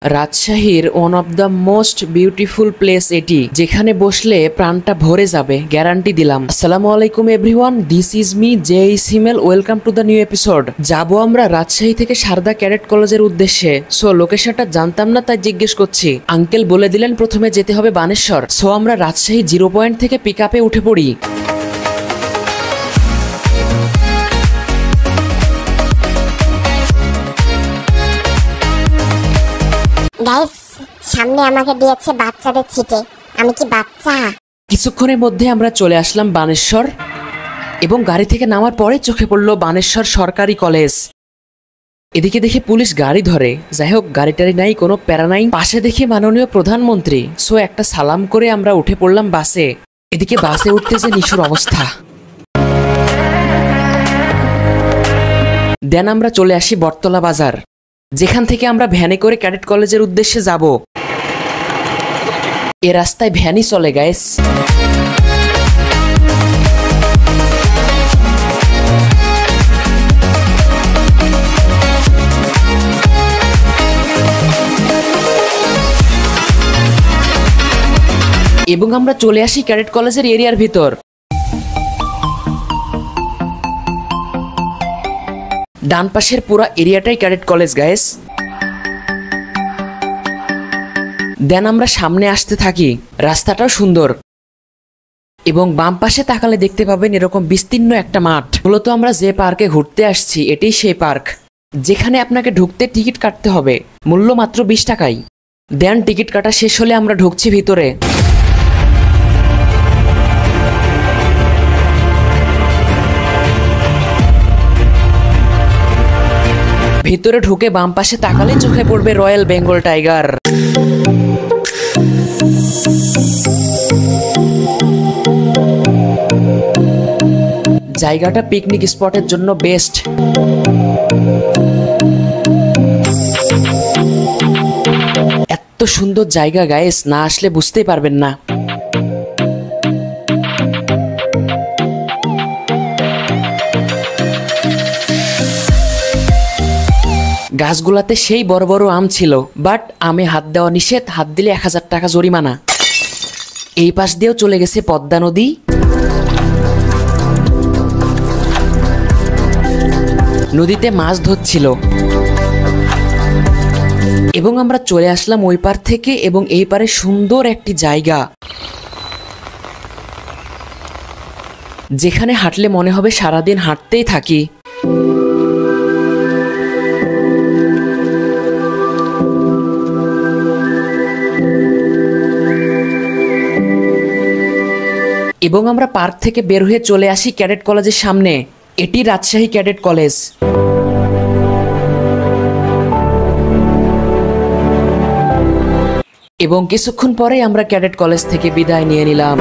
রাজশাহীর one of the most beautiful place এটি, যেখানে বসলে প্রাণটা ভরে যাবে, গ্যারান্টি দিলাম। আসসালামু আলাইকুম everyone, this is me J Himel. Welcome to the new episode. যাবো আমরা রাজশাহী থেকে সারদা ক্যাডেট কলেজের উদ্দেশ্যে। সো লোকেশনটা জানতাম না, তাই জিজ্ঞেস করছি। আঙ্কেল বলে দিলেন প্রথমে যেতে হবে বানেশ্বর। সো আমরা রাজশাহী 0 পয়েন্ট থেকে পিক আপে উঠে পড়ি। গাইস, সামনে আমাকে দিয়েছে বাচ্চাদের ছিটে। আমি কি বাচ্চা? কিছুক্ষণের মধ্যে আমরা চলে আসলাম বানেশ্বর এবং গাড়ি থেকে নামার পরে চোখে পড়লো বানেশ্বর সরকারি কলেজ। এদিকে দেখে পুলিশ গাড়ি ধরে। যাই হোক, গাড়িটারি নাই, কোনো প্যারা নাই। পাশে দেখে মাননীয় প্রধানমন্ত্রী। সো একটা সালাম করে আমরা উঠে পড়লাম বাসে। এদিকে বাসে উঠতে যে নিশুর অবস্থা। দেন আমরা চলে আসি বটতলা বাজার, যেখান থেকে আমরা ভ্যানে করে ক্যাডেট কলেজের উদ্দেশ্যে যাব। এ রাস্তায় ভ্যানই চলে গাইস। এবং আমরা চলে আসি ক্যাডেট কলেজের এরিয়ার ভিতর। ডান পাশের পুরো এরিয়াটাই ক্যাডেট কলেজ গাইস। দেন আমরা সামনে আসতে থাকি। রাস্তাটাও সুন্দর এবং বাম পাশে তাকালে দেখতে পাবেন এরকম বিস্তীর্ণ একটা মাঠ। মূলত আমরা যে পার্কে ঘুরতে আসছি এটাই সেই পার্ক, যেখানে আপনাকে ঢুকতে টিকিট কাটতে হবে, মূল্য মাত্র 20 টাকাই। দেন টিকিট কাটা শেষ হলে আমরা ঢুকছি ভিতরে। ভিতরে ঢুকে বাম পাশে তাকালে চোখে পড়বে রয়্যাল বেঙ্গল টাইগার। জায়গাটা পিকনিক স্পটের জন্য বেস্ট। এত সুন্দর জায়গা গাইস, না আসলে বুঝতেই পারবেন না। গাছগুলাতে সেই বড় বড় আম ছিল, বাট আমে হাত দেওয়া নিষেধ, হাত দিলে 1000 টাকা জরিমানা। এই পাশ দিয়েও চলে গেছে পদ্মা নদী। নদীতে মাছ ধরছিল এবং আমরা চলে আসলাম ওই পার থেকে। এবং এই পারে সুন্দর একটি জায়গা, যেখানে হাঁটলে মনে হবে সারাদিন হাঁটতেই থাকি। এবং আমরা পার্ক থেকে বের হয়ে চলে আসি ক্যাডেট কলেজের সামনে। এটি রাজশাহী ক্যাডেট কলেজ। এবং কিছুক্ষণ পরেই আমরা ক্যাডেট কলেজ থেকে বিদায় নিয়ে নিলাম।